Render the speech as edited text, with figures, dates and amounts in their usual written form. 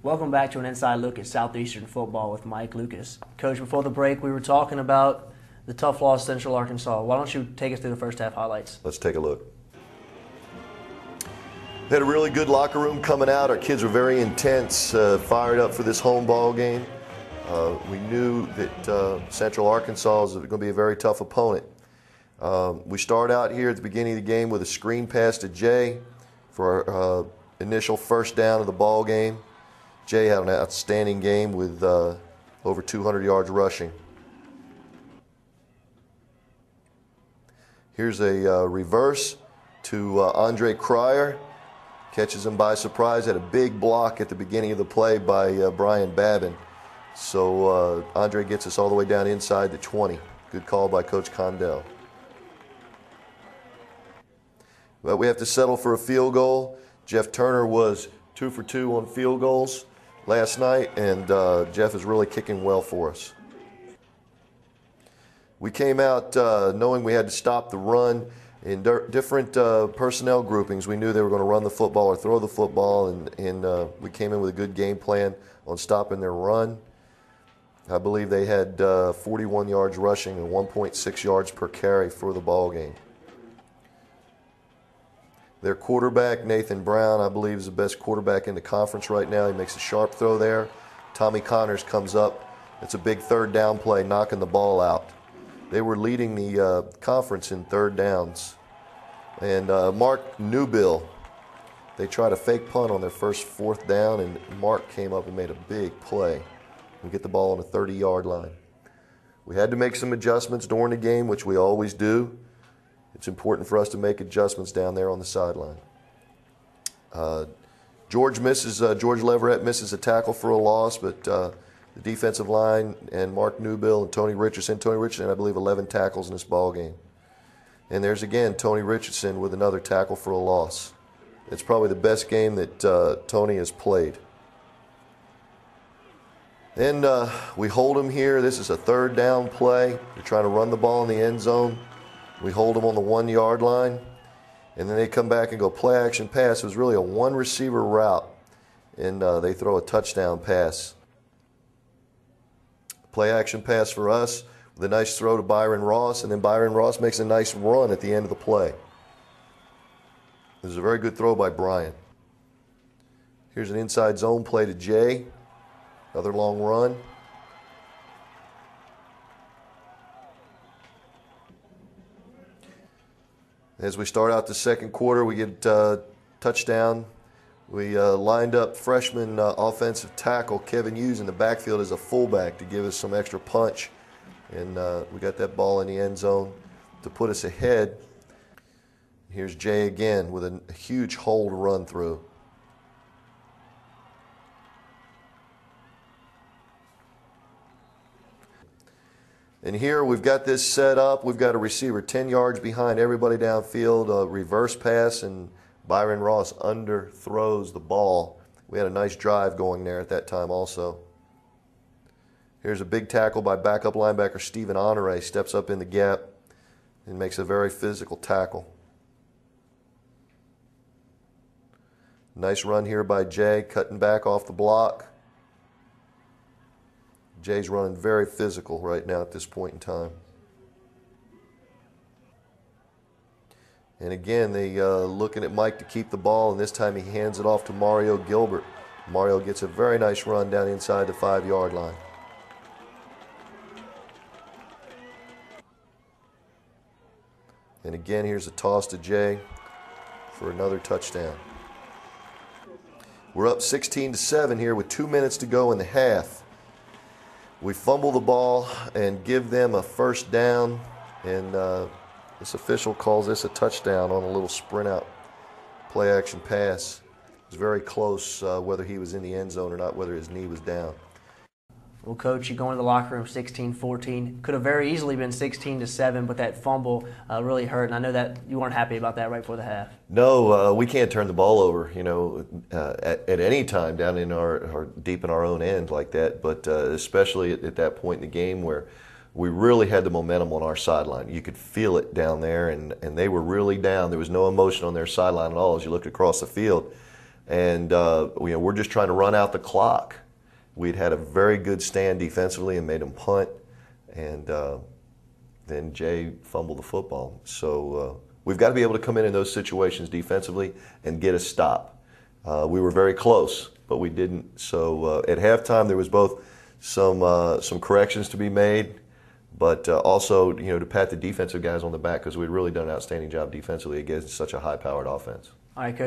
Welcome back to an inside look at Southeastern football with Mike Lucas. Coach, before the break, we were talking about the tough loss to Central Arkansas. Why don't you take us through the first half highlights? Let's take a look. We had a really good locker room coming out. Our kids were very intense, fired up for this home ball game. We knew that Central Arkansas is going to be a very tough opponent. We start out here at the beginning of the game with a screen pass to Jay for our initial first down of the ball game. Jay had an outstanding game with over 200 yards rushing. Here's a reverse to Andre Cryer. Catches him by surprise. Had a big block at the beginning of the play by Brian Babin. So Andre gets us all the way down inside the 20. Good call by Coach Condell. But we have to settle for a field goal. Jeff Turner was 2 for 2 on field goals last night, and Jeff is really kicking well for us. We came out knowing we had to stop the run in different personnel groupings. We knew they were going to run the football or throw the football, and we came in with a good game plan on stopping their run. I believe they had 41 yards rushing and 1.6 yards per carry for the ball game. Their quarterback, Nathan Brown, I believe is the best quarterback in the conference right now. He makes a sharp throw there. Tommy Connors comes up. It's a big third down play, knocking the ball out. They were leading the conference in third downs. And Mark Newbill, they tried a fake punt on their first fourth down, and Mark came up and made a big play. We get the ball on the 30-yard line. We had to make some adjustments during the game, which we always do. It's important for us to make adjustments down there on the sideline. George Leverett misses a tackle for a loss, but the defensive line and Mark Newbill and Tony Richardson, I believe 11 tackles in this ball game. And there's again Tony Richardson with another tackle for a loss. It's probably the best game that Tony has played. Then we hold him here. This is a third down play. We're trying to run the ball in the end zone. We hold them on the 1-yard line. And then they come back and go play action pass. It was really a one receiver route. And they throw a touchdown pass. Play action pass for us with a nice throw to Byron Ross. And then Byron Ross makes a nice run at the end of the play. This is a very good throw by Brian. Here's an inside zone play to Jay. Another long run. As we start out the second quarter, we get touchdown. We lined up freshman offensive tackle Kevin Hughes in the backfield as a fullback to give us some extra punch. And we got that ball in the end zone to put us ahead. Here's Jay again with a huge hole to run through. And here we've got this set up. We've got a receiver 10 yards behind everybody downfield, a reverse pass, and Byron Ross underthrows the ball. We had a nice drive going there at that time also. Here's a big tackle by backup linebacker Stephen Honore. Steps up in the gap and makes a very physical tackle. Nice run here by Jay, cutting back off the block. Jay's running very physical right now at this point in time. And again, they looking at Mike to keep the ball, and this time he hands it off to Mario Gilbert. Mario gets a very nice run down inside the 5-yard line. And again, here's a toss to Jay for another touchdown. We're up 16-7 here with 2 minutes to go in the half. We fumble the ball and give them a first down, and this official calls this a touchdown on a little sprint out play action pass. It was very close whether he was in the end zone or not, whether his knee was down. Well, Coach, you go into the locker room 16-14. Could have very easily been 16-7, but that fumble really hurt, and I know that you weren't happy about that right before the half. No, we can't turn the ball over, at any time down in our deep in our own end like that, but especially at that point in the game where we really had the momentum on our sideline. You could feel it down there, and they were really down. There was no emotion on their sideline at all as you looked across the field. and we're just trying to run out the clock. We'd had a very good stand defensively and made them punt, and then Jay fumbled the football. So we've got to be able to come in those situations defensively and get a stop. We were very close, but we didn't. So at halftime, there was both some corrections to be made, but also to pat the defensive guys on the back because we'd really done an outstanding job defensively against such a high-powered offense. All right, Coach.